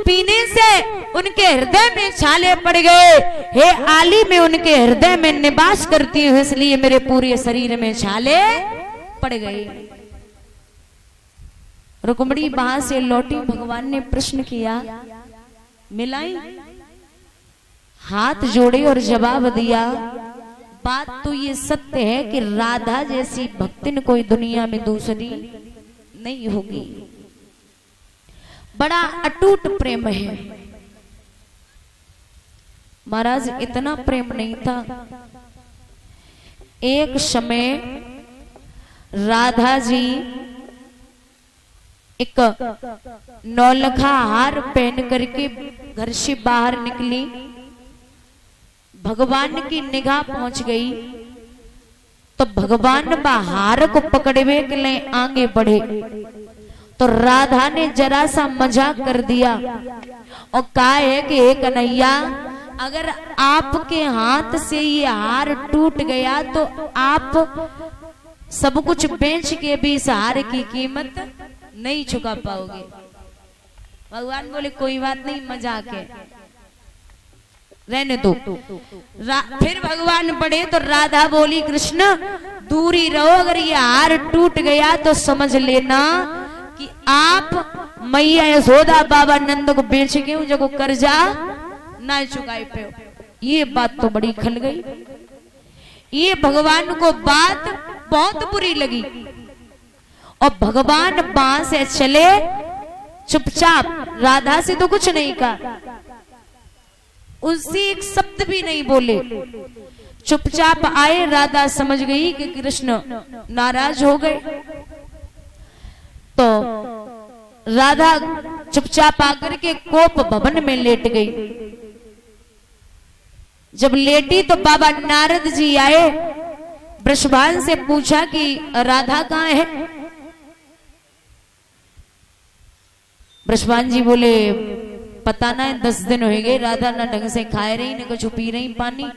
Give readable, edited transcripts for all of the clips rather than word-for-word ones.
पीने से उनके हृदय में छाले पड़ गए। हे आली, मैं उनके हृदय में निवास करती हूँ, इसलिए मेरे पूरे शरीर में छाले पड़ गए। रुक्मिणी वहां से लौटी, भगवान ने प्रश्न किया, मिलाई, हाथ जोड़े और जवाब दिया, बात तो ये सत्य है कि राधा जैसी भक्तिन कोई दुनिया में दूसरी नहीं होगी। बड़ा अटूट प्रेम है। महाराज इतना प्रेम नहीं था। एक समय राधा जी एक नौलखा हार पहन करके घर से बाहर निकली। भगवान की निगाह पहुंच गई तो भगवान हार को पकड़े के लिए आगे बढ़े तो राधा ने जरा सा मजाक कर दिया और कहा है कि हे कन्हैया, अगर आपके हाथ से ये हार टूट गया तो आप सब कुछ बेच के भी इस हार की कीमत नहीं चुका पाओगे। भगवान बोले कोई बात नहीं, मजाक है, रहने दो। फिर भगवान बढ़े तो राधा बोली, कृष्ण दूरी रहो, अगर ये हार टूट गया तो समझ लेना कि आप मैया यशोदा बाबा नंद को बेच के जगह कर्जा ना चुकाए पे। ये बात तो बड़ी खल गई। ये भगवान को बात बहुत बुरी लगी और भगवान वहां से चले चुपचाप, राधा से तो कुछ नहीं कहा, उससे एक शब्द भी नहीं बोले, चुपचाप आए। राधा समझ गई कि कृष्ण नाराज हो गए तो राधा चुपचाप आकर के कोप भवन में लेट गई। जब लेटी तो बाबा नारद जी आए, वृषभान से पूछा कि राधा कहाँ है। वृषभान जी बोले, पता ना, 10 दिन हो गए, राधा ना ढंग से खाए रही, न कुछ पी रही पानी,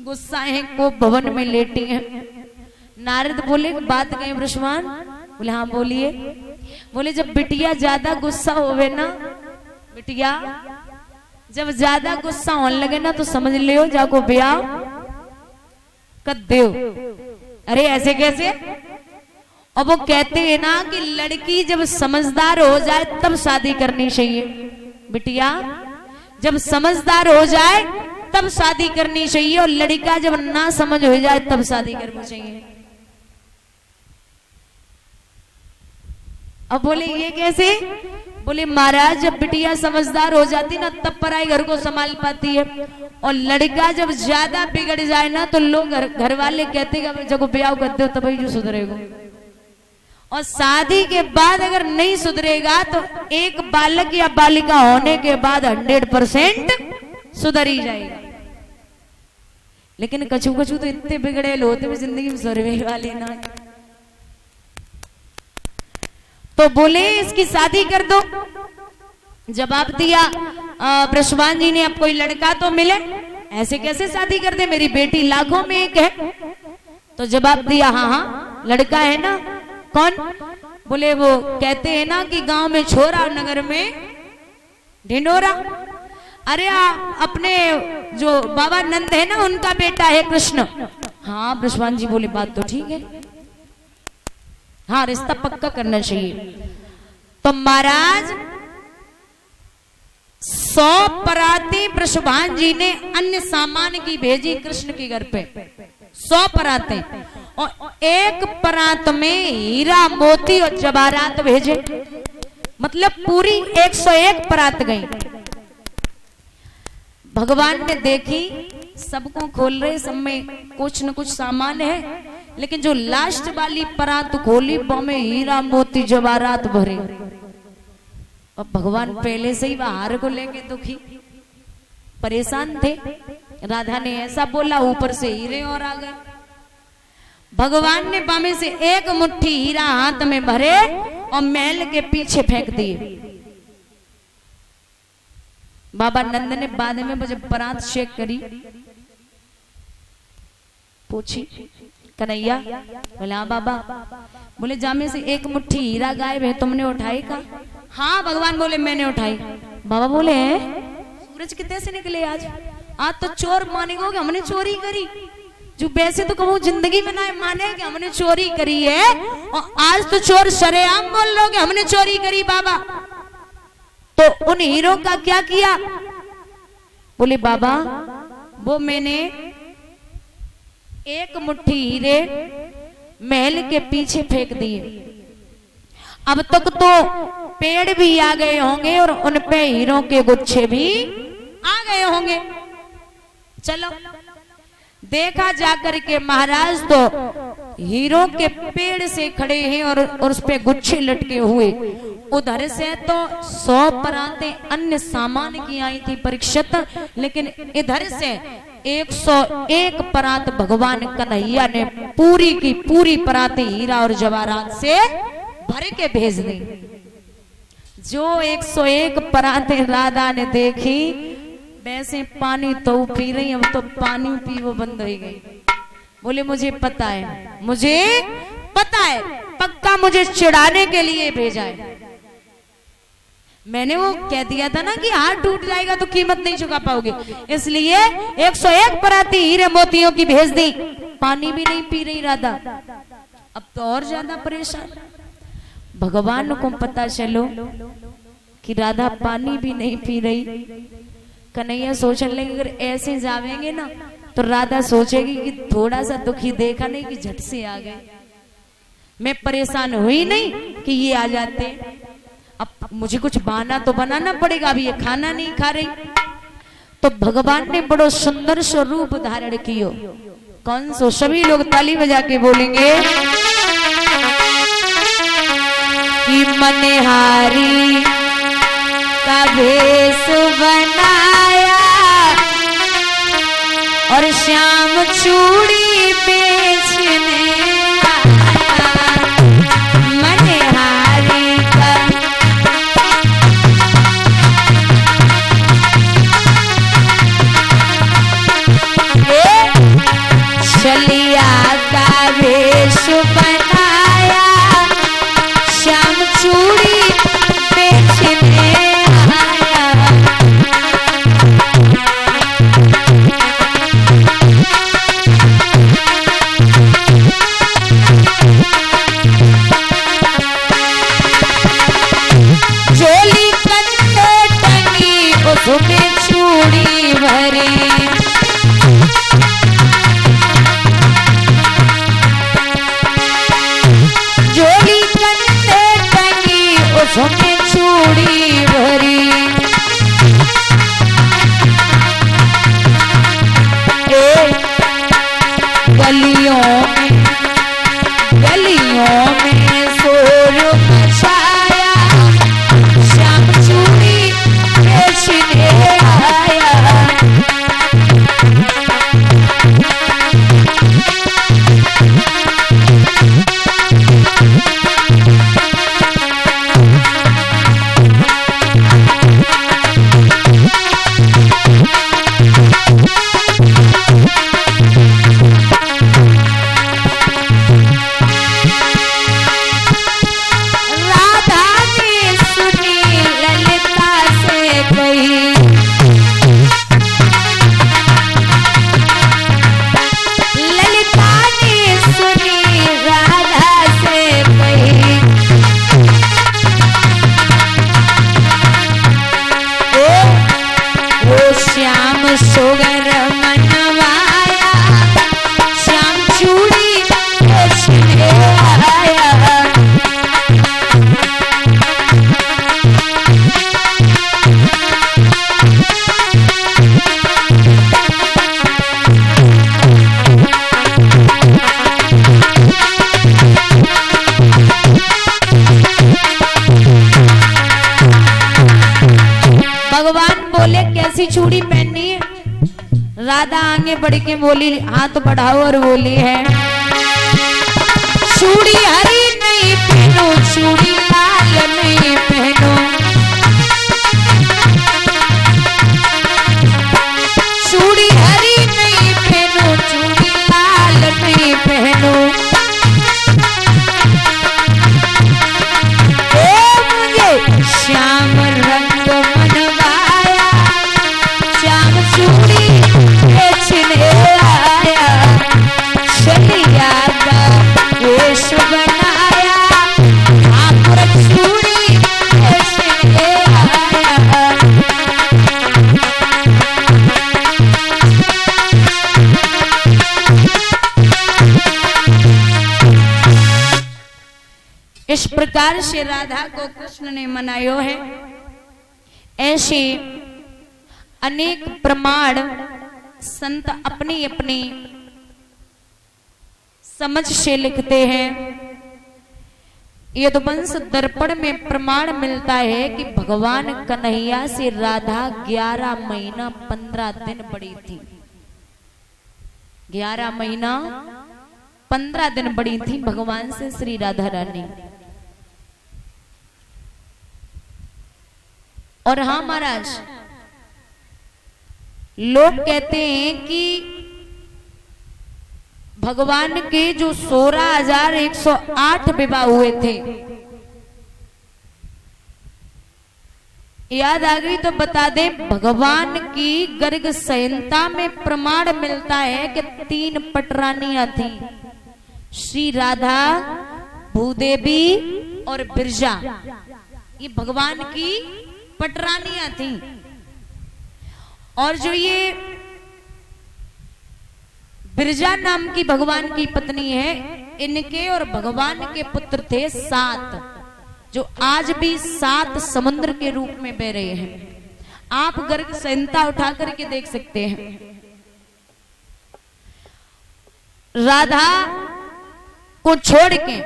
गुस्सा है, को भवन में लेटी है। नारद बोले, बात कहें वृषभान? बोले हाँ बोलिए। बोले, जब बिटिया ज्यादा गुस्सा होवे ना, बिटिया जब ज्यादा गुस्सा होने लगे ना तो समझ लियो जाको ब्याह कर दो। अरे ऐसे कैसे? और वो कहते हैं ना कि लड़की जब समझदार हो जाए तब शादी करनी चाहिए। बिटिया जब समझदार हो जाए तब शादी करनी चाहिए और लड़का जब ना समझ हो जाए तब शादी करनी चाहिए। अब बोले ये कैसे? बोले महाराज, जब बिटिया समझदार हो जाती ना तब पराई घर को संभाल पाती है, और लड़का जब ज्यादा बिगड़ जाए ना तो लोग घर वाले कहते हैं जब ब्याह करते हो तभी जो सुधरेगा, और शादी के बाद अगर नहीं सुधरेगा तो एक बालक या बालिका होने के बाद 100% सुधर ही जाएगा। लेकिन कछू कछू तो इतने बिगड़े होते भी जिंदगी में सुधरने वाले ना। तो बोले इसकी शादी कर दो। जवाब दिया वृषभान जी ने, अब कोई लड़का तो मिले, ऐसे कैसे शादी कर दे, मेरी बेटी लाखों में एक है। तो जवाब दिया, हाँ हाँ लड़का है ना। कौन? बोले वो कहते हैं ना कि गांव में छोरा, नगर में ढिंडोरा। अरे अपने जो बाबा नंद है ना उनका बेटा है कृष्ण। हाँ वृषभान जी बोले, बात तो ठीक है, हाँ रिश्ता पक्का करना चाहिए। तो महाराज 100 पराते वृषभान जी ने अन्य सामान की भेजी कृष्ण के घर पे, 100 पराते, और एक परात में हीरा मोती और जवाहरात भेजे, मतलब पूरी 101 परात गई। भगवान ने देखी, सबको खोल रहे, सब में कुछ न कुछ सामान है, लेकिन जो लास्ट वाली परात खोली वो में हीरा मोती जवाहरात भरे। और भगवान पहले से ही हार को लेके दुखी परेशान थे। राधा ने ऐसा बोला, ऊपर से हीरे और आ गए। भगवान ने बामे से एक मुट्ठी हीरा हाथ में भरे और महल के पीछे फेंक दिए। बाबा नंद ने बाद में जब परात चेक करी, पूछी कन्हैया? बोले हाँ बाबा। बोले जामे से एक मुट्ठी हीरा गायब है, तुमने उठाई का? हाँ भगवान बोले मैंने उठाई। बाबा बोले सूरज कितने से निकले आज? आज तो चोर मानेगा कि हमने चोरी करी। जो वैसे तो कहूँ जिंदगी में ना माने कि हमने चोरी करी है, और आज तो चोर सरेआम बोल लो कि हमने चोरी करी बाबा। तो उन हीरो का क्या किया? बोले बाबा वो मैंने एक मुट्ठी हीरे महल के पीछे फेंक दिए। अब तक तो पेड़ भी आ गए होंगे और उन पे हीरों के गुच्छे भी आ गए होंगे। चलो देखा जाकर के महाराज तो हीरों के पेड़ से खड़े हैं और उस पे गुच्छे लटके हुए। उधर से तो 100 परातें अन्य सामान की आई थी परीक्षित, लेकिन इधर से 101 परात भगवान कन्हैया ने पूरी की पूरी परातें हीरा और जवाहरात से भर के भेज दी। जो 101 परातें राधा ने देखी, वैसे पानी तो पी रही, अब तो पानी पी वो बंद हो गई। बोले मुझे पता है, मुझे पता है, पक्का मुझे चिढ़ाने के लिए भेजा है। मैंने वो कह दिया था ना कि हाथ टूट जाएगा तो कीमत नहीं चुका पाओगे, इसलिए 101 पराती हीरे मोतियों की भेज दी। पानी भी नहीं पी रही राधा, अब तो और ज्यादा परेशान। भगवान को पता चलो कि राधा पानी भी नहीं पी रही। कन्हैया सोचने लगे अगर ऐसे जावेंगे ना तो राधा सोचेगी कि थोड़ा सा दुखी देखा नहीं कि झट से आ गए। मैं परेशान हुई नहीं कि ये आ जाते, अब मुझे कुछ बहाना तो बनाना पड़ेगा, अभी ये खाना नहीं खा रही। तो भगवान ने बड़ो सुंदर स्वरूप धारण कियो। कौन सो? सभी लोग ताली बजा के बोलेंगे कि मनहारी का भेष बनाया और श्याम चूड़ी बेचने आया। मनहारी का छलिया का भेष बनाया, श्याम चूड़ी बेचने आया। चोली कंधे टंगी उसमें चूड़ी भरी, चोली कंधे टंगी उसमें चूड़ी भरी। गलियों में शोर मचाया, श्याम चूड़ी बेचने आया। श्याम सोगर मनवाया, श्याम चूड़ी बेचने आया। भगवान बोले कैसी चूड़ी पहननी है? राधा आगे बढ़ के बोली, हाथ बढ़ाओ और बोली है चूड़ी हरी नहीं पहनो, चूड़ी लाल नहीं पहनो, चूड़ी हरी नहीं पहनो, चूड़ी लाल नहीं पहनो। मुझे श्याम रंग मनवा किस प्रकार से राधा को कृष्ण ने मनायो है, ऐसे अनेक प्रमाण संत अपनी अपनी समझ से लिखते हैं। यदुवंश दर्पण में प्रमाण मिलता है कि भगवान कन्हैया से राधा 11 महीना 15 दिन बड़ी थी। 11 महीना 15 दिन बड़ी थी भगवान से श्री राधा रानी। और हाँ महाराज, लोग कहते हैं कि भगवान के जो 16,108 विवाह हुए थे, याद आ गई तो बता दे। भगवान की गर्ग संहिता में प्रमाण मिलता है कि 3 पटरानियां थी, श्री राधा, भूदेवी और बिरजा। ये भगवान की पटरानियां थी। और जो ये बिरजा नाम की भगवान की पत्नी है, इनके और भगवान के पुत्र थे 7, जो आज भी 7 समुद्र के रूप में बह रहे हैं। आप गर्ग संहिता उठा करके देख सकते हैं। राधा को छोड़ के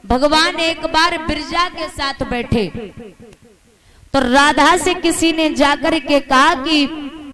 भगवान एक बार बिरजा के साथ बैठे, तो राधा से किसी ने जाकर के कहा कि